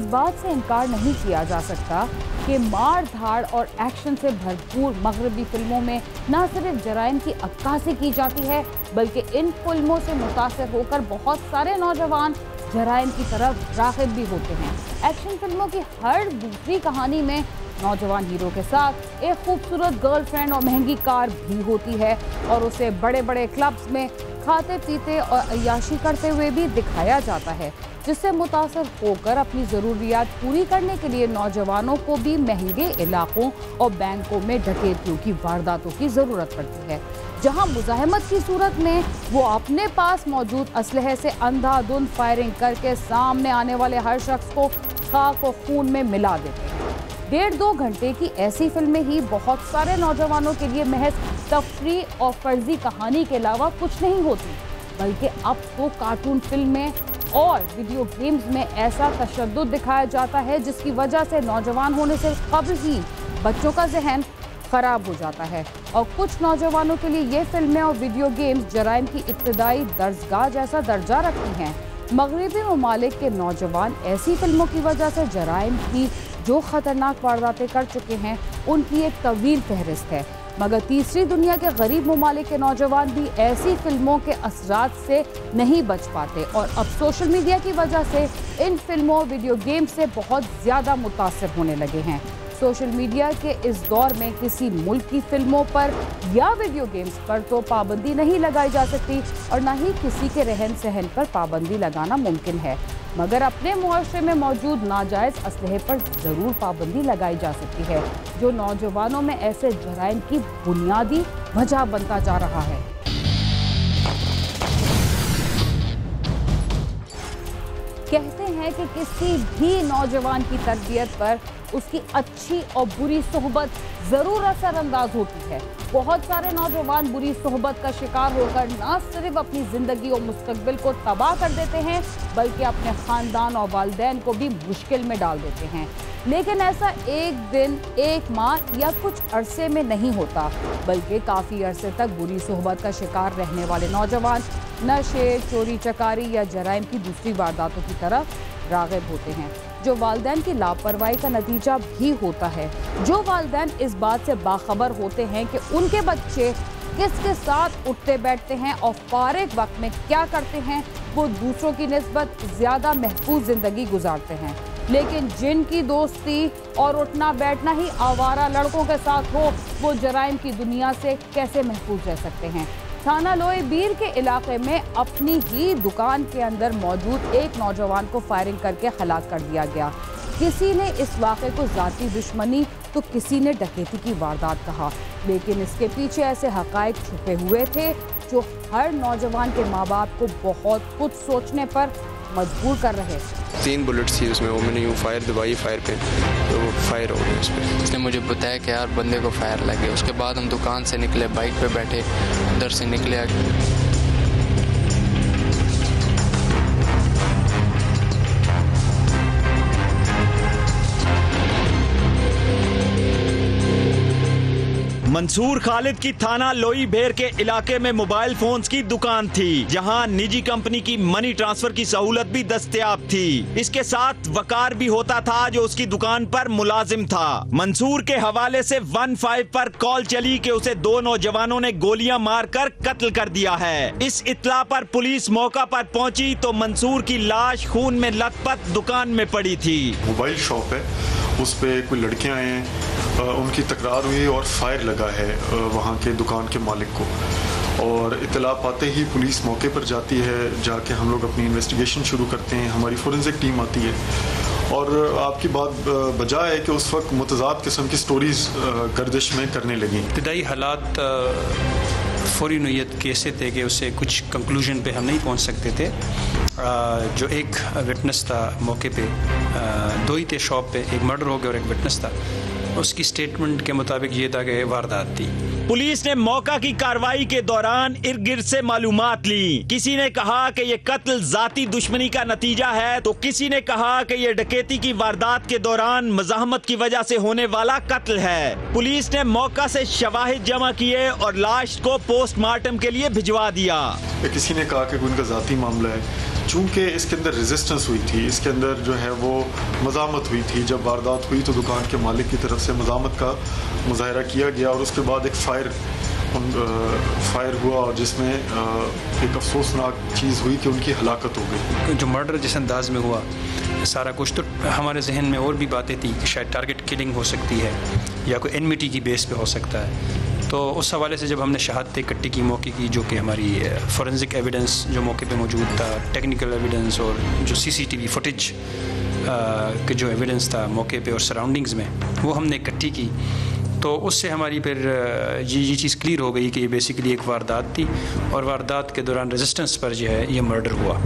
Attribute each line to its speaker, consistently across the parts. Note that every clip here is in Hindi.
Speaker 1: बात से इनकार नहीं किया जा सकता कि मार धाड़ और एक्शन से भरपूर मगरबी फिल्मों में न सिर्फ जराइम की अक्कासी की जाती है, बल्कि इन फिल्मों से मुतासिर होकर बहुत सारे नौजवान जराइम की तरफ राग़िब भी होते हैं। एक्शन फिल्मों की हर दूसरी कहानी में नौजवान हीरो के साथ एक खूबसूरत गर्लफ्रेंड और महंगी कार भी होती है और उसे बड़े बड़े क्लब्स में खाते पीते और अय्याशी करते हुए भी दिखाया जाता है, जिससे मुतासर होकर अपनी ज़रूरियात पूरी करने के लिए नौजवानों को भी महंगे इलाकों और बैंकों में डकैतियों की वारदातों की ज़रूरत पड़ती है, जहां मुज़ाहमत की सूरत में वो अपने पास मौजूद असलहे से अंधाधुंध फायरिंग करके सामने आने वाले हर शख्स को खाक और खून में मिला देते हैं। 1.5-2 घंटे की ऐसी फिल्में ही बहुत सारे नौजवानों के लिए महज तफरी और फर्जी कहानी के अलावा कुछ नहीं होती, बल्कि अब तो कार्टून फिल्में और वीडियो गेम्स में ऐसा तशद्दुद दिखाया जाता है जिसकी वजह से नौजवान होने से कबल ही बच्चों का जहन खराब हो जाता है और कुछ नौजवानों के लिए ये फिल्में और वीडियो गेम्स जराइम की इब्तदाई दर्जगाह जैसा दर्जा रखती हैं। मगरबी ममालिक के नौजवान ऐसी फिल्मों की वजह से जराइम की जो खतरनाक वारदातें कर चुके हैं उनकी एक तवील फहरिस्त है, मगर तीसरी दुनिया के गरीब ममालिक के नौजवान भी ऐसी फिल्मों के असरात से नहीं बच पाते और अब सोशल मीडिया की वजह से इन फिल्मों और वीडियो गेम से बहुत ज़्यादा मुतासर होने लगे हैं। सोशल मीडिया के इस दौर में किसी मुल्क की फिल्मों पर या वीडियो गेम्स पर तो पाबंदी नहीं लगाई जा सकती और न ही किसी के रहन सहन पर पाबंदी लगाना मुमकिन है, मगर अपने मुआशरे में मौजूद नाजायज़ असलहे पर ज़रूर पाबंदी लगाई जा सकती है, जो नौजवानों में ऐसे जराइम की बुनियादी वजह बनता जा रहा है। कहते हैं कि किसी भी नौजवान की तरबियत पर उसकी अच्छी और बुरी सोहबत ज़रूर असरअंदाज होती है। बहुत सारे नौजवान बुरी सोहबत का शिकार होकर न सिर्फ अपनी ज़िंदगी और मुस्तकबिल को तबाह कर देते हैं, बल्कि अपने ख़ानदान और वालिदैन को भी मुश्किल में डाल देते हैं। लेकिन ऐसा एक दिन, एक माह या कुछ अरसे में नहीं होता, बल्कि काफ़ी अरसे तक बुरी सोहबत का शिकार रहने वाले नौजवान नशे, चोरी चकारी या जराइम की दूसरी वारदातों की तरफ राग़िब होते हैं, जो वालिदैन की लापरवाही का नतीजा भी होता है। जो वालिदैन इस बात से बाखबर होते हैं कि उनके बच्चे किसके साथ उठते बैठते हैं और फारिग वक्त में क्या करते हैं, वो दूसरों की निस्बत ज़्यादा महफूज ज़िंदगी गुजारते हैं। लेकिन जिनकी दोस्ती और उठना बैठना ही आवारा लड़कों के साथ हो, वो जराइम की दुनिया से कैसे महफूज रह सकते हैं। थाना लोए बीर के इलाके में अपनी ही दुकान के अंदर मौजूद एक नौजवान को फायरिंग करके हलाक कर दिया गया। किसी ने इस वाक़े को ज़ाती दुश्मनी तो किसी ने डकैती की वारदात कहा, लेकिन इसके पीछे ऐसे हक़ाइक़ छुपे हुए थे जो हर नौजवान के माँ बाप को बहुत कुछ सोचने पर मजबूर कर रहे।
Speaker 2: 3 बुलेट्स थी उसमें, वो मैंने यूँ फायर दबाई फायर पे, तो वो फायर हो गया उस पर।
Speaker 3: उसने मुझे बताया कि यार बंदे को फायर लगे। उसके बाद हम दुकान से निकले, बाइक पे बैठे, उधर से निकले।
Speaker 4: मंसूर खालिद की थाना लोई भेर के इलाके में मोबाइल फोन्स की दुकान थी, जहां निजी कंपनी की मनी ट्रांसफर की सहूलत भी दस्तयाब थी। इसके साथ वकार भी होता था जो उसकी दुकान पर मुलाजिम था। मंसूर के हवाले से 15 पर कॉल चली कि उसे 2 नौजवानों ने गोलियां मारकर कत्ल कर दिया है। इस इत्तला पर पुलिस मौका पर पहुंची तो मंसूर की लाश खून में लथपथ दुकान में पड़ी थी।
Speaker 5: मोबाइल शॉप है, उस पे कोई लड़कियां आए हैं, उनकी तकरार हुई और फायर लगा है वहाँ के दुकान के मालिक को, और इत्तला पाते ही पुलिस मौके पर जाती है। जाके हम लोग अपनी इन्वेस्टिगेशन शुरू करते हैं, हमारी फोरेंसिक टीम आती है और आपकी बात बजाय है कि उस वक्त मुतज़ाद किस्म की स्टोरीज गर्दिश में करने लगी।
Speaker 6: इब्तदाई हालात फौरी नोयत के ऐसे थे कि उससे कुछ कंक्लूजन पे हम नहीं पहुंच सकते थे। जो एक विटनेस था मौके पे, 2 ही थे शॉप पे, एक मर्डर हो गया और एक विटनेस था। उसकी स्टेटमेंट के मुताबिक ये था कि वारदात थी।
Speaker 4: पुलिस ने मौका की कार्रवाई के दौरान इर्द गिर्द से मालूमात ली। किसी ने कहा कि ये कत्ल जाती दुश्मनी का नतीजा है, तो किसी ने कहा कि ये डकैती की वारदात के दौरान मज़ाहमत की वजह से होने वाला कत्ल है। पुलिस ने मौका से शवाहिद जमा किए और लाश को पोस्टमार्टम के लिए भिजवा दिया।
Speaker 5: किसी ने कहा कि उनका जाती मामला है, चूँकि इसके अंदर रेजिस्टेंस हुई थी, इसके अंदर जो है वो मज़ामत हुई थी। जब वारदात हुई तो दुकान के मालिक की तरफ से मज़ामत का मुजाहरा किया गया और उसके बाद एक फायर हुआ और जिसमें एक अफसोसनाक चीज़ हुई कि उनकी हलाकत हो गई।
Speaker 6: जो मर्डर जिस अंदाज में हुआ सारा कुछ, तो हमारे जहन में और भी बातें थी कि शायद टारगेट किलिंग हो सकती है या कोई एनमिटी की बेस पे हो सकता है। तो उस हवाले से जब हमने शहादत इकट्ठी की मौके की, जो कि हमारी फोरेंसिक एविडेंस जो मौके पे मौजूद था, टेक्निकल एविडेंस और जो CCTV फुटेज के जो एविडेंस था मौके पे और सराउंडिंग्स में, वो हमने इकट्ठी की। तो उससे हमारी फिर ये चीज़ क्लियर हो गई कि ये बेसिकली एक वारदात थी और वारदात के दौरान रेजिस्टेंस पर जो है ये मर्डर हुआ।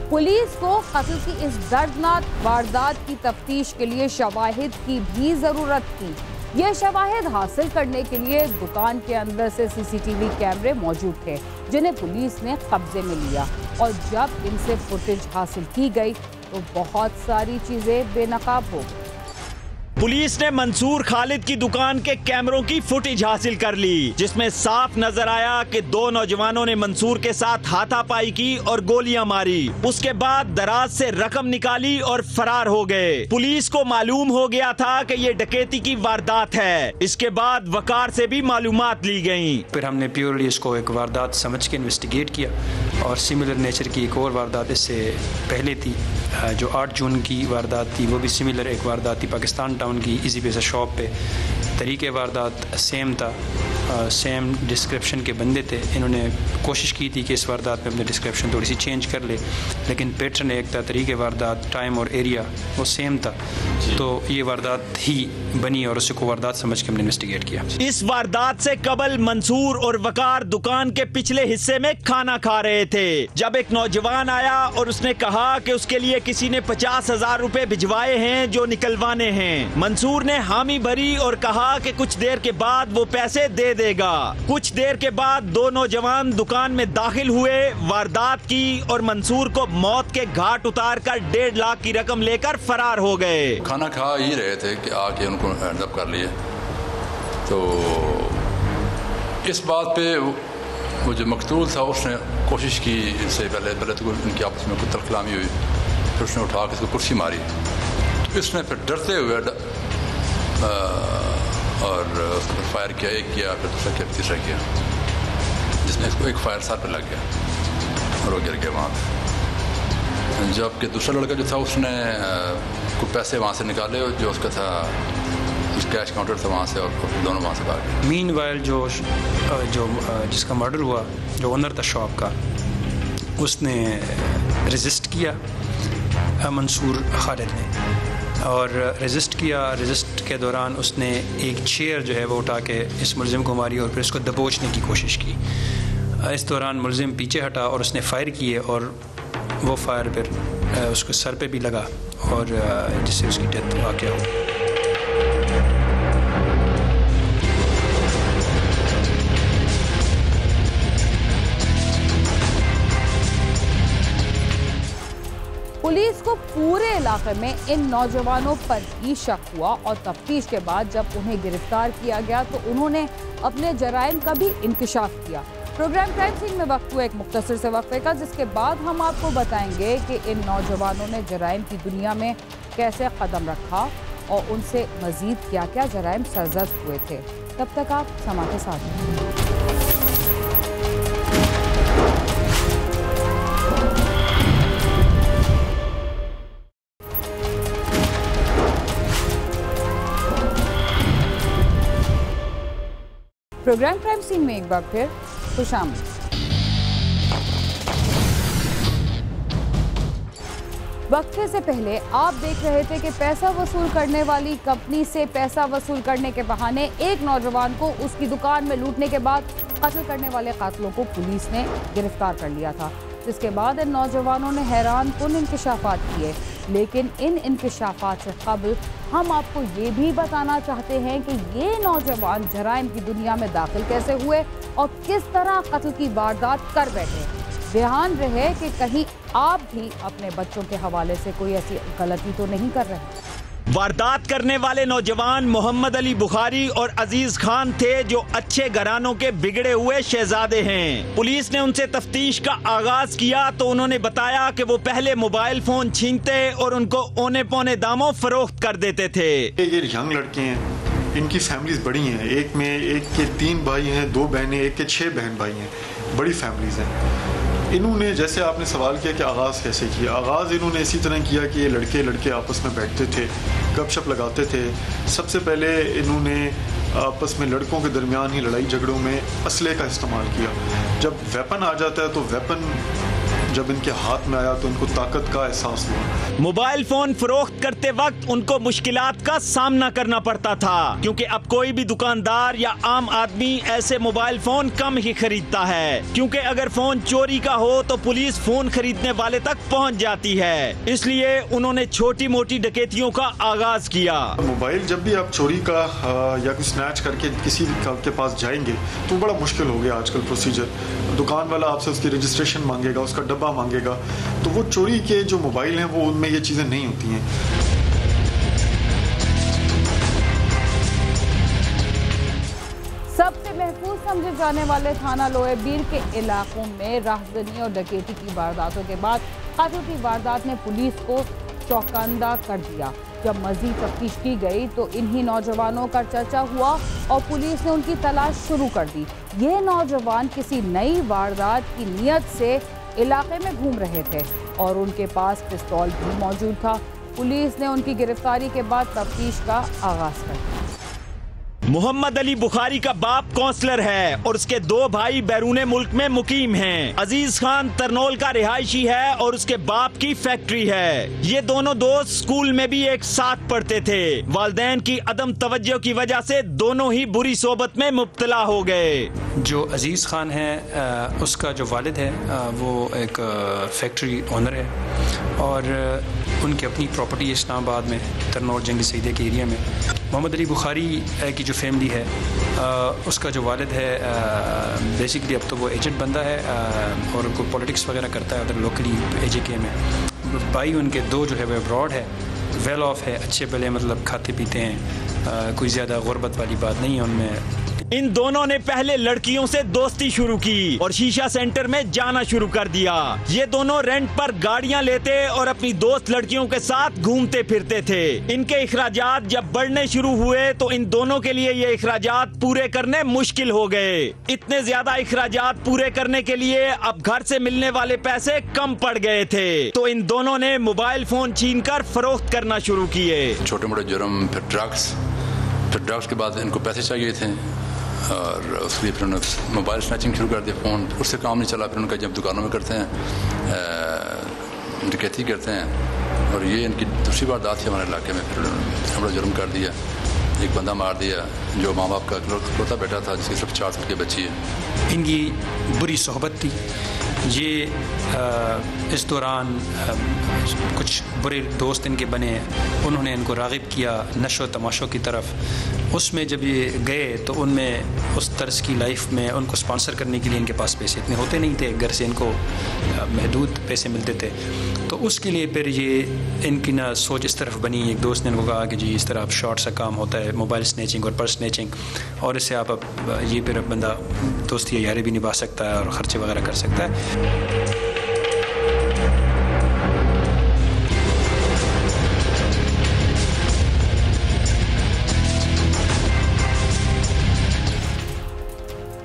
Speaker 1: पुलिस को कत्ल की इस दर्दनाक वारदात की तफ्तीश के लिए शवाहिद की भी जरूरत थी। ये शवाहिद हासिल करने के लिए दुकान के अंदर से CCTV कैमरे मौजूद थे, जिन्हें पुलिस ने कब्जे में लिया और जब इनसे फुटेज हासिल की गई तो बहुत सारी चीजें बेनकाब हो गई।
Speaker 4: पुलिस ने मंसूर खालिद की दुकान के कैमरों की फुटेज हासिल कर ली, जिसमें साफ नजर आया कि दो नौजवानों ने मंसूर के साथ हाथापाई की और गोलियां मारी। उसके बाद दराज से रकम निकाली और फरार हो गए। पुलिस को मालूम हो गया था कि ये डकैती की वारदात है। इसके बाद वकार से भी मालूमात ली गयी।
Speaker 6: फिर हमने प्योरली इसको एक वारदात समझ के इन्वेस्टिगेट किया और सिमिलर नेचर की एक और वारदात इससे पहले थी, जो 8 जून की वारदात थी, वो भी सिमिलर एक वारदात थी पाकिस्तान टाउन की इजी पैसा शॉप पे। तरीके वारदात सेम था, सेम डिस्क्रिप्शन के बंदे थे। इन्होंने कोशिश की थी कि इस वारदात में अपनी डिस्क्रिप्शन थोड़ी सी चेंज कर ले, लेकिन पैटर्न एक था, तरीके वारदात, टाइम और एरिया वो सेम था। तो ये वारदात ही बनी और उसे को वारदात समझ के हमने इन्वेस्टिगेट किया।
Speaker 4: इस वारदात से कबल मंसूर और वकार दुकान के पिछले हिस्से में खाना खा रहे थे जब एक नौजवान आया और उसने कहा कि उसके लिए किसी ने 50,000 रुपए भिजवाए हैं जो निकलवाने हैं। मंसूर ने हामी भरी और कहा कि कुछ देर के बाद वो पैसे दे देगा। कुछ देर के बाद दो नौजवान दुकान में दाखिल हुए, वारदात की और मंसूर को मौत के घाट उतार कर 1.5 लाख की रकम लेकर फरार हो गए।
Speaker 7: खाना खा ही रहे थे कि आके उनको हैंडअप कर लिए। तो इस बात पे वो जो मकतूल था उसने कोशिश की, इससे पहले तो उनकी आपस में कुछ तलखलामी हुई, फिर उसने उठा के इसको कुर्सी मारी। तो इसने फिर डरते हुए और उसने फिर फायर किया, एक किया, फिर दूसरा किया, तीसरा किया, जिसमें इसको एक फायर सर पे लग गया और वो गिर गया वहाँ पे। जबकि दूसरा लड़का जो था उसने कुछ पैसे वहाँ से निकाले और जो उसका था कैश काउंटर था वहाँ से, और दोनों वहाँ से भाग गए।
Speaker 6: मीनवाइल जो जिसका मर्डर हुआ, जो ओनर था शॉप का, उसने रेजिस्ट किया मंसूर खालिद ने, और रेजिस्ट किया। रेजिस्ट के दौरान उसने एक चेयर जो है वो उठा के इस मुलजिम को मारी और फिर इसको दबोचने की कोशिश की। इस दौरान मुलजिम पीछे हटा और उसने फायर किए और वो फायर फिर उसके सर पे भी लगा और जिससे उसकी डेथ वाक़या हो।
Speaker 1: पुलिस को पूरे इलाके में इन नौजवानों पर ही शक हुआ और तफ्तीश के बाद जब उन्हें गिरफ्तार किया गया तो उन्होंने अपने जराइम का भी इंकशाफ किया। प्रोग्राम क्राइम सीन में वक्त हुआ एक मुख्तसर से वक्फे का, जिसके बाद हम आपको बताएंगे कि इन नौजवानों ने जराइम की दुनिया में कैसे कदम रखा और उनसे मजीद क्या क्या जराइम सरजद हुए थे। तब तक आप समा के साथ हैं। प्रोग्राम क्राइम सीन में एक बार फिर खुशामदीद। वक्फे से पहले आप देख रहे थे कि पैसा वसूल करने वाली कंपनी से पैसा वसूल करने के बहाने एक नौजवान को उसकी दुकान में लूटने के बाद कत्ल करने वाले कातिलों को पुलिस ने गिरफ्तार कर लिया था, जिसके बाद इन नौजवानों ने हैरान कुन इंकशाफात किए। लेकिन इन इंकशाफात से कबल हम आपको ये भी बताना चाहते हैं कि ये नौजवान जराइम की दुनिया में दाखिल कैसे हुए और किस तरह कत्ल की वारदात कर बैठे। ध्यान रहे कि कहीं आप भी अपने बच्चों के हवाले से कोई ऐसी गलती तो नहीं कर रहे।
Speaker 4: वारदात करने वाले नौजवान मोहम्मद अली बुखारी और अजीज खान थे, जो अच्छे घरानों के बिगड़े हुए शहजादे हैं। पुलिस ने उनसे तफ्तीश का आगाज किया तो उन्होंने बताया कि वो पहले मोबाइल फोन छीनते और उनको औने पौने दामों फरोख्त कर देते थे।
Speaker 5: ये यंग लड़के हैं, इनकी फैमिलीज बड़ी हैं। एक के 3 भाई हैं, 2 बहनें, एक के 6 बहन भाई हैं। बड़ी फैमिलीज हैं। इन्होंने, जैसे आपने सवाल किया कि आगाज़ कैसे किया, आगाज़ इन्होंने इसी तरह किया कि ये लड़के आपस में बैठते थे, गपशप लगाते थे। सबसे पहले इन्होंने आपस में लड़कों के दरमियान ही लड़ाई झगड़ों में असले का इस्तेमाल किया। जब वेपन आ जाता है तो वेपन जब इनके हाथ में आया तो इनको ताकत का एहसास हुआ।
Speaker 4: मोबाइल फोन फरोख्त करते वक्त उनको मुश्किलात का सामना करना पड़ता था, क्योंकि अब कोई भी दुकानदार या आम आदमी ऐसे मोबाइल फोन कम ही खरीदता है, क्योंकि अगर फोन चोरी का हो तो पुलिस फोन खरीदने वाले तक पहुंच जाती है। इसलिए उन्होंने छोटी मोटी डकैतियों का आगाज किया।
Speaker 5: मोबाइल जब भी आप चोरी का या कुछ स्नैच करके किसी के पास जाएंगे तो बड़ा मुश्किल हो गया आजकल प्रोसीजर। दुकान वाला आपसे उसकी रजिस्ट्रेशन मांगेगा, उसका डब्बा मांगेगा, तो वो चोरी के जो मोबाइल हैं वो उनमें ये चीजें नहीं होती हैं।
Speaker 1: सबसे महफूज समझे जाने वाले थाना लोहे बीर के इलाकों में राहजनी और डकैती की वारदातों के बाद कातिल की वारदात ने पुलिस को चौकन्ना कर दिया। जब मजीद तफ्तीश की गई तो इन्हीं नौजवानों का चर्चा हुआ और पुलिस ने उनकी तलाश शुरू कर दी। ये नौजवान किसी नई वारदात की नीयत से इलाके में घूम रहे थे और उनके पास पिस्तौल भी मौजूद था। पुलिस ने उनकी गिरफ्तारी के बाद तफ्तीश का आगाज कर दिया।
Speaker 4: मोहम्मद अली बुखारी का बाप काउंसलर है और उसके 2 भाई बैरूने मुल्क में मुकीम हैं। अजीज खान तरनोल का रिहायशी है और उसके बाप की फैक्ट्री है। ये दोनों दोस्त स्कूल में भी एक साथ पढ़ते थे। वालिदैन की अदम तवज्जो की वजह से दोनों ही बुरी सोबत में मुब्तला हो गए।
Speaker 6: जो अजीज़ खान है उसका जो वालिद है वो एक फैक्ट्री ओनर है और उनकी अपनी प्रॉपर्टी इस्लामाबाद में तरनोल जंगी सईदे के एरिया में। मोहम्मद अली बुखारी की जो फैमिली है उसका जो वालिद है बेसिकली अब तो वो एजेंट बंदा है और उनको पॉलिटिक्स वगैरह करता है उधर लोकली AJK में। भाई उनके 2 जो है वो अब्रॉड है, वेल ऑफ है, अच्छे भले मतलब खाते पीते हैं, कोई ज़्यादा गुर्बत वाली बात नहीं है उनमें।
Speaker 4: इन दोनों ने पहले लड़कियों से दोस्ती शुरू की और शीशा सेंटर में जाना शुरू कर दिया। ये दोनों रेंट पर गाड़ियां लेते और अपनी दोस्त लड़कियों के साथ घूमते फिरते थे। इनके इखराजात जब बढ़ने शुरू हुए तो इन दोनों के लिए ये इखराजात पूरे करने मुश्किल हो गए। इतने ज्यादा इखराजात पूरे करने के लिए अब घर से मिलने वाले पैसे कम पड़ गए थे, तो इन दोनों ने मोबाइल फोन छीनकर फरोख्त करना शुरू किए।
Speaker 7: छोटे मोटे जुर्म, फिर ड्रग्स के बाद इनको पैसे चाहिए थे और उसके लिए फिर उन्होंने मोबाइल स्नैचिंग शुरू कर दिया। फ़ोन उससे काम नहीं चला, फिर उनका जब दुकानों में करते हैं डकैती करते हैं और ये इनकी दूसरी वारदात थी हमारे इलाके में। फिर उन्होंने बड़ा जुर्म कर दिया, एक बंदा मार दिया जो माँ बाप का इकलौता बेटा था जिसकी सिर्फ 4 साल की बच्ची है।
Speaker 6: इनकी बुरी सोहबत थी। ये इस दौरान कुछ बुरे दोस्त इनके बने, उन्होंने इनको राग़िब किया नशो तमाशों की तरफ। उसमें जब ये गए तो उनमें उस तर्ज की लाइफ में उनको स्पॉन्सर करने के लिए इनके पास पैसे इतने होते नहीं थे, घर से इनको महदूद पैसे मिलते थे। तो उसके लिए फिर ये इनकी ना सोच इस तरफ बनी। एक दोस्त ने इनको कहा कि जी इस तरह आप शॉर्ट सा काम होता है, मोबाइल स्नैचिंग और पर्स स्नैचिंग, और इससे आप ये फिर बंदा दोस्ती यारी भी निभा सकता है और ख़र्चे वगैरह कर सकता है।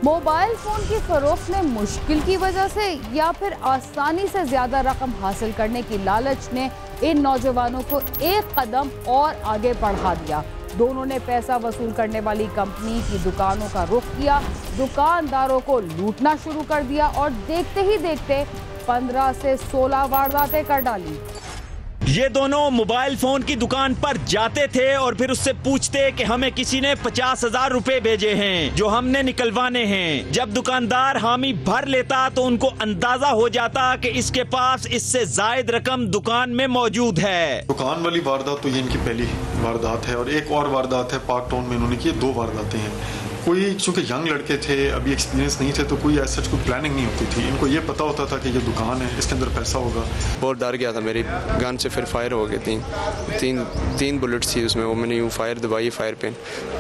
Speaker 1: मोबाइल फोन की फरोख्त में मुश्किल की वजह से या फिर आसानी से ज्यादा रकम हासिल करने की लालच ने इन नौजवानों को एक कदम और आगे बढ़ा दिया। दोनों ने पैसा वसूल करने वाली कंपनी की दुकानों का रुख किया, दुकानदारों को लूटना शुरू कर दिया और देखते ही देखते 15 से 16 वारदातें कर डाली।
Speaker 4: ये दोनों मोबाइल फोन की दुकान पर जाते थे और फिर उससे पूछते कि हमें किसी ने 50,000 रुपए भेजे हैं जो हमने निकलवाने हैं। जब दुकानदार हामी भर लेता तो उनको अंदाजा हो जाता कि इसके पास इससे जायद रकम दुकान में मौजूद है।
Speaker 5: दुकान वाली वारदात तो ये इनकी पहली वारदात है और एक और वारदात है पार्क टाउन में इन्होंने की। 2 वारदातें हैं। कोई चूँकि यंग लड़के थे, अभी एक्सपीरियंस नहीं थे, तो कोई ऐसा कोई प्लानिंग नहीं होती थी। इनको ये पता होता था कि ये दुकान है, इसके अंदर पैसा होगा।
Speaker 2: बहुत डर गया था मेरी गन से, फिर फायर हो गए तीन बुलेट्स थी उसमें। वो मैंने यूँ फायर दबाई फायर पे,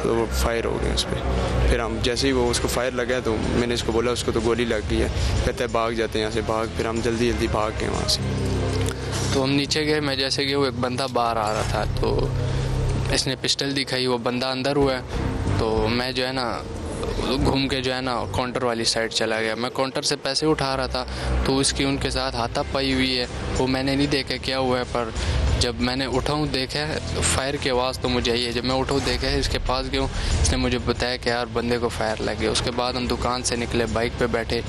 Speaker 2: तो वो फायर हो गए उस पर। फिर हम जैसे ही वो उसको फायर लगा तो मैंने इसको बोला उसको तो गोली लग गई है, कहते हैं भाग जाते हैं यहाँ से, भाग। फिर हम जल्दी भाग गए वहाँ से।
Speaker 3: तो हम नीचे गए, मैं जैसे कि वो एक बंदा बाहर आ रहा था, तो इसने पिस्टल दिखाई, वो बंदा अंदर हुआ है, तो मैं जो है ना घूम के जो है ना काउंटर वाली साइड चला गया। मैं काउंटर से पैसे उठा रहा था, तो उसकी उनके साथ हाथापाई हुई है। वो मैंने नहीं देखा क्या हुआ है, पर जब मैंने उठाऊँ देखा फायर की आवाज़ तो मुझे आई है। जब मैं उठाऊँ देखा है, इसके पास गया, इसने मुझे बताया कि यार बंदे को फायर लग गया। उसके बाद हम दुकान से निकले, बाइक पे बैठे,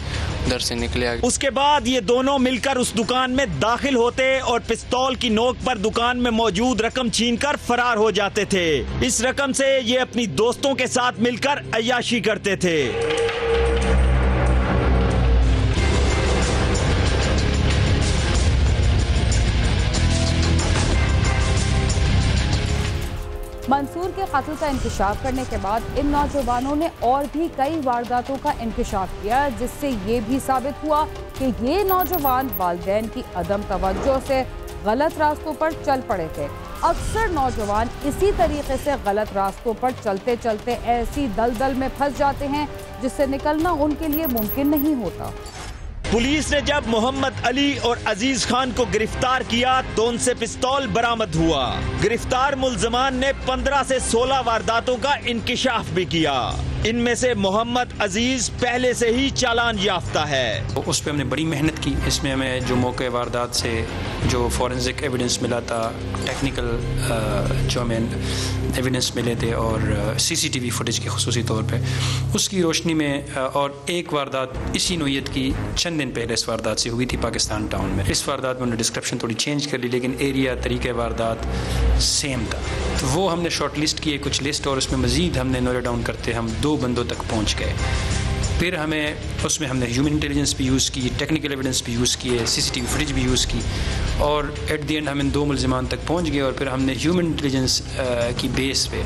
Speaker 3: उधर से निकले।
Speaker 4: उसके बाद ये दोनों मिलकर उस दुकान में दाखिल होते और पिस्तौल की नोक पर दुकान में मौजूद रकम छीनकर फरार हो जाते थे। इस रकम से ये अपनी दोस्तों के साथ मिलकर अय्याशी करते थे।
Speaker 1: मंसूर के कत्ल का इंकशाफ करने के बाद इन नौजवानों ने और भी कई वारदातों का इंकशाफ किया, जिससे ये भी साबित हुआ कि ये नौजवान वालिदैन की अदम तवज्जो से गलत रास्तों पर चल पड़े थे। अक्सर नौजवान इसी तरीके से गलत रास्तों पर चलते चलते ऐसी दलदल में फंस जाते हैं जिससे निकलना उनके लिए मुमकिन नहीं होता।
Speaker 4: पुलिस ने जब मोहम्मद अली और अजीज खान को गिरफ्तार किया तो उनसे पिस्तौल बरामद हुआ। गिरफ्तार मुल्जमान ने 15 से 16 वारदातों का इंकिशाफ भी किया। इनमें से मोहम्मद अजीज पहले से ही चालान याफ्ता है।
Speaker 6: तो उस पर हमने बड़ी मेहनत की। इसमें हमें जो मौके वारदात से जो फॉरेंसिक एविडेंस मिला था, टेक्निकल जो हमें एविडेंस मिले थे और सीसीटीवी फुटेज के खुसूसी तौर पे, उसकी रोशनी में और एक वारदात इसी नोयत की चंद दिन पहले इस वारदात से हुई थी पाकिस्तान टाउन में। इस वारदात में उन्होंने डिस्क्रिप्शन थोड़ी चेंज कर ली, लेकिन एरिया तरीके वारदात सेम था। तो वो हमने शॉर्ट लिस्ट किए कुछ लिस्ट, और उसमें मज़ीद हमने नोट डाउन करते हम 2 बंदों तक पहुँच गए। फिर उसमें हमने ह्यूमन इंटेलिजेंस भी यूज़ की, टेक्निकल एविडेंस भी यूज़ किए, सीसीटीवी फुटेज भी यूज़ की, और एट द एंड हम इन 2 मुल्ज़िमान तक पहुँच गए। और फिर हमने ह्यूमन इंटेलिजेंस की बेस पे,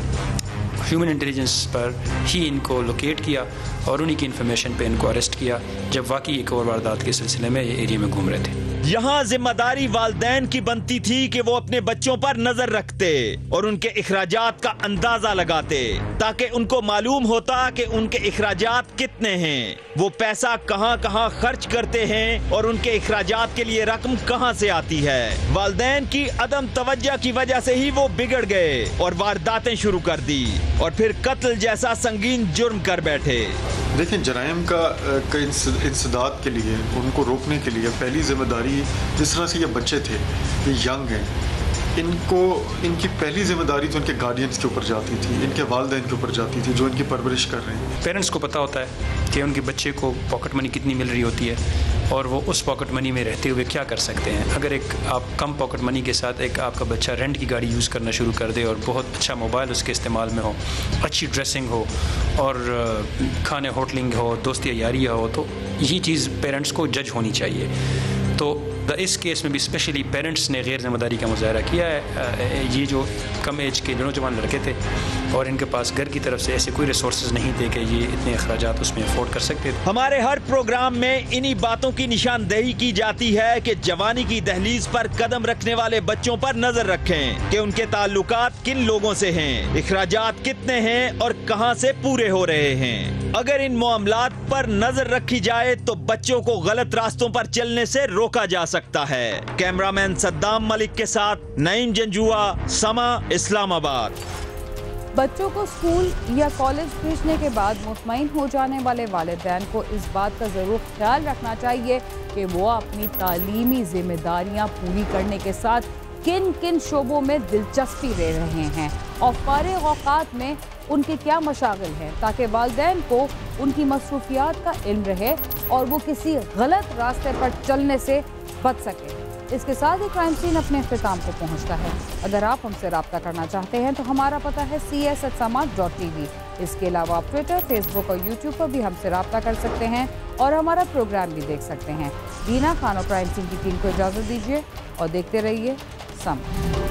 Speaker 6: ह्यूमन इंटेलिजेंस पर ही इनको लोकेट किया और उन्हीं की इन्फॉर्मेशन पे इनको अरेस्ट किया, जब वाकई एक और वारदात के सिलसिले में ये एरिया में घूम रहे थे।
Speaker 4: यहाँ जिम्मेदारी वालिदैन की बनती थी कि वो अपने बच्चों पर नजर रखते और उनके इखराजात का अंदाजा लगाते, ताकि उनको मालूम होता कि उनके इखराजात कितने हैं, वो पैसा कहाँ कहाँ खर्च करते हैं और उनके इखराजात के लिए रकम कहाँ से आती है। वालिदैन की अदम तवज्जो की वजह से ही वो बिगड़ गए और वारदातें शुरू कर दी और फिर कत्ल जैसा संगीन जुर्म कर बैठे।
Speaker 5: देखें, जराइम का इंसदाद के लिए, उनको रोकने के लिए पहली जिम्मेदारी, जिस तरह से ये बच्चे थे, ये यंग हैं, इनकी पहली जिम्मेदारी तो इनके गार्डियंस के ऊपर जाती थी, इनके वालिदैन के ऊपर जाती थी, जो इनकी परवरिश कर रहे हैं।
Speaker 6: पेरेंट्स को पता होता है कि उनके बच्चे को पॉकेट मनी कितनी मिल रही होती है और वो उस पॉकेट मनी में रहते हुए क्या कर सकते हैं। अगर एक आप कम पॉकेट मनी के साथ एक आपका बच्चा रेंट की गाड़ी यूज़ करना शुरू कर दे और बहुत अच्छा मोबाइल उसके इस्तेमाल में हो, अच्छी ड्रेसिंग हो और खाने होटलिंग हो, दोस्ती यारी हो, तो यही चीज़ पेरेंट्स को जज होनी चाहिए। तो इस केस में भी स्पेशली पेरेंट्स ने गैर जिम्मेदारी का मुजाहरा किया है। ये जो कम एज के नौजवान लड़के थे और इनके पास घर की तरफ से ऐसे कोई रिसोर्सेज नहीं थे कि ये इतने अखराजात उसमें अफोर्ड कर सकते थे।
Speaker 4: हमारे हर प्रोग्राम में इन्हीं बातों की निशानदेही की जाती है कि जवानी की दहलीज पर कदम रखने वाले बच्चों पर नजर रखें कि उनके ताल्लुकात किन लोगों से हैं, इखराजात कितने हैं और कहां से पूरे हो रहे हैं। अगर इन मामलात पर नजर रखी जाए तो बच्चों को गलत रास्तों पर चलने से रोका जा सकता है। कैमरामैन सद्दाम मलिक के साथ नईम जंजुआ, समा, इस्लामाबाद।
Speaker 1: बच्चों को स्कूल या कॉलेज भेजने के बाद मुतमईन हो जाने वाले वालिदैन को इस बात का ज़रूर ख्याल रखना चाहिए कि वो अपनी तालीमी जिम्मेदारियां पूरी करने के साथ किन किन शोबों में दिलचस्पी ले रहे हैं और फारिग औकात में उनके क्या मशागिल हैं, ताकि वालिदैन को उनकी मसरूफियात का इल्म रहे और वो किसी गलत रास्ते पर चलने से बच सके। इसके साथ ही क्राइम सीन अपने इख्तिताम को पहुंचता है। अगर आप हमसे रब्ता करना चाहते हैं तो हमारा पता है cs@समाज.tv। इसके अलावा आप ट्विटर, फेसबुक और यूट्यूब पर भी हमसे रब्ता कर सकते हैं और हमारा प्रोग्राम भी देख सकते हैं। दीना खान और क्राइम सीन की टीम को इजाज़त दीजिए और देखते रहिए समा।